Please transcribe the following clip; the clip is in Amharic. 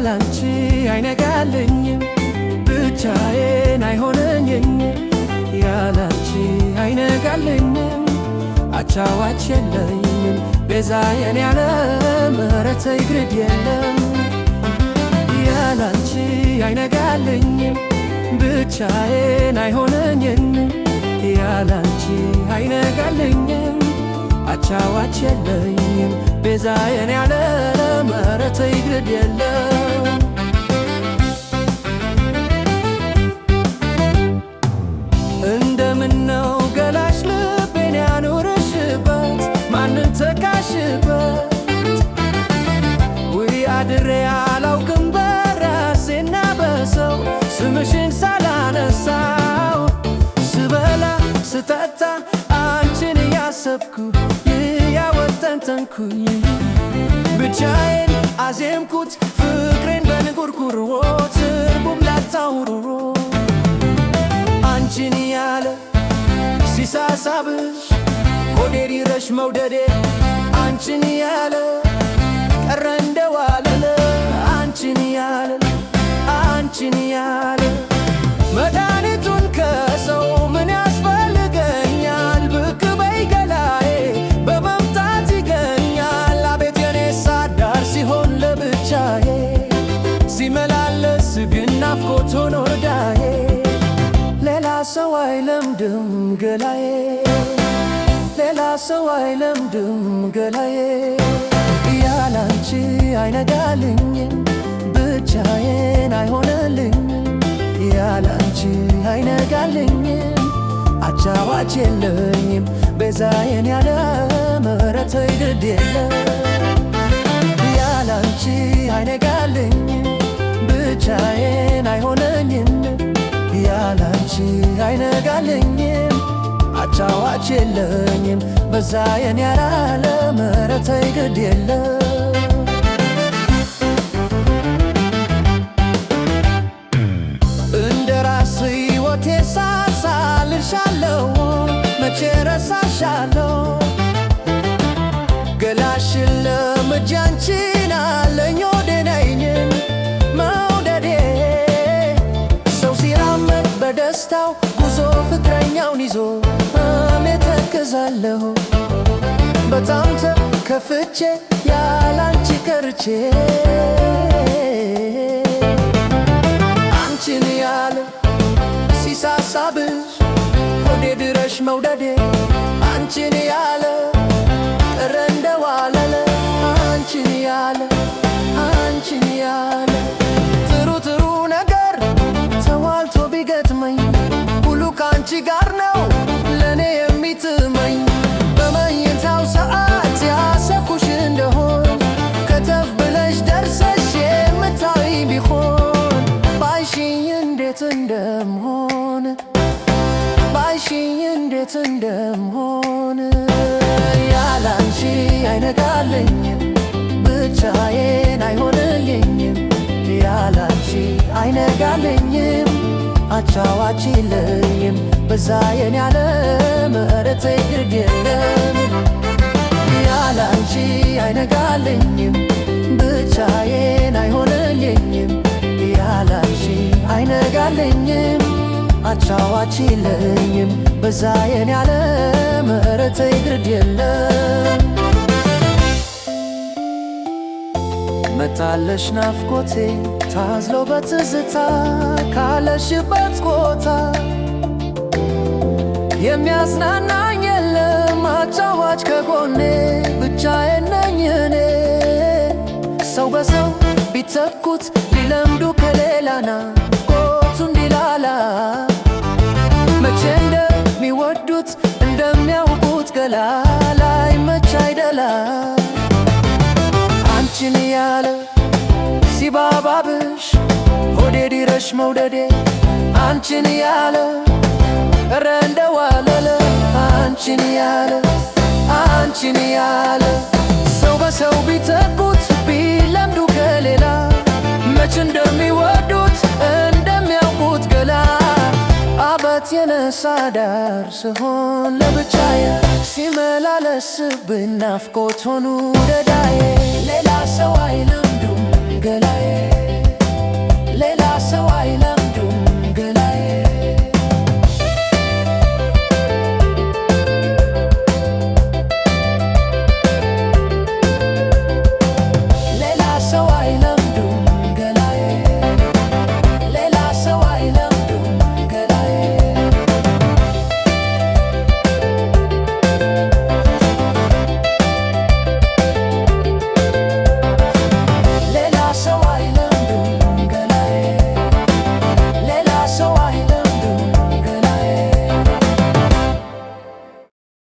ያላንቺ አይነጋልኝም ብቻዬን አይሆነኝም ያላንቺ አይነጋልኝም አቻዋች የለኝም ቤዛዬን ያለ ምሕረት ይግድ የለም ያላንቺ አይነጋልኝም ብቻዬን አይሆነኝም ያላንቺ አይነጋልኝም አቻዋች የለኝም ቤዛዬን ያለ ምሕረት ይግድ የለም እንደምነው ገላሽ ልቤን ያኖረሽበት ማንን ተካሽበት ውይ አድሬ አላውቅም በራሴና በሰው ስምሽን ሳላነሳው ስበላ ስጠጣ አንቺን እያሰብኩ ያወጠንጠንኩኝ ብቻዬን አዜምኩት ፍቅሬን በንጉርጉሮ ትርጉም ላታውሮሮ አንቺን ያለ ሲሳሳብሽ ሆዴ ዲረሽ መውደዴ አንቺን ያለ ቀረ እንደዋለለ አንቺን ያለ አንቺን ያለ መድኃኒቱን ከሰው ምን ያስፈልገኛል ብቅ በይ ገላዬ በመምጣት ይገኛል አቤት የኔ ሳዳር ሲሆን ለብቻዬ ሲመላለስ ግን ናፍቆት ሆኖ ዳዬ ሌላ ሰው አይለምድም ገላዬ ሌላ ሰው አይለምድም ገላዬ ያላንቺ አይነጋልኝም ብቻዬን አይሆነልኝም ያላንቺ አይነጋልኝም አቻዋች የለኝም ቤዛዬን ያለ ምሕረት ይግድ የለም ያላንቺ አይነጋልኝም ብቻዬን አይሆነኝም ያላንቺ አይነጋልኝም አቻዋች የለኝም ቤዛዬን ያለ ምሕረት ይግድ የለም እንደራስ ሕይወቴ ሳሳልሻለሁ መቼ ረሳሻለሁ ገላሽን ለምጄ አንቺን አለኝ ወደ ነይኝን መውደዴ ሰው ሲራመድ በደስታው ጉዞ ፍቅረኛውን ይዞ እተክዛለሁ በጣም ተከፍቼ ያላንቺ ቀርቼ አንቺን ያለ ሲሳሳብሽ ሆዴ ድረሽ መውደዴ አንቺን ያለ ቀረ እንደዋለለ አንቺን ያለ አንቺን ያለ ጥሩ ጥሩ ነገር ተዋልቶ ቢገጥመኝ ሁሉ ከአንቺ ጋር ነው ለኔ የሚጥመኝ በመኝታው ሰዓት ያሰብኩሽ እንደሆን ከተፍ ብለሽ ደርሰሽ የምታይ ቢሆን ባይሽኝ እንዴት እንደምሆን ባይሽኝ እንዴት እንደምሆን ያላንቺ አይነጋልኝም ብቻዬን አይሆንልኝም ያላንቺ አይነጋልኝም አቻዋች የለኝም ቤዛዬን ያለ ምሕረት ይግድ የለም ያላንቺ አይነጋልኝም ብቻዬን አይሆንልኝም ያላንቺ አይነጋልኝም አቻዋች የለኝም ቤዛዬን ያለ ምሕረት ይግድ የለም መጣለሽ ናፍቆቴ ታዝሎ በትዝታ ካለሽበት ቦታ የሚያጽናናኝ የለም አጫዋች ከጎኔ ብቻዬን ነኝ እኔ ሰው በሰው ቢተኩት ሊለምዱ ከሌላ ናፍቆቱ እንዲላላ መቼ እንደሚወዱት እንደሚያውቁት ገላ ላይ መች አይደላ አንቺን ያለ ሲባባብሽ ሆዴ ዲረሽ መውደዴ አንቺን ያለ ቀረ እንደዋለለ አንቺን ያለ አንቺን ያለ ሰው በሰው ቢተኩት ቢለምዱ ከሌላ መች እንደሚወዱት እንደሚያውቁት ገላ አበት የነሳ ዳር ስሆን ለብቻዬ ሲመላለስብኝ ናፍቆት ሆኑ ደዳዬ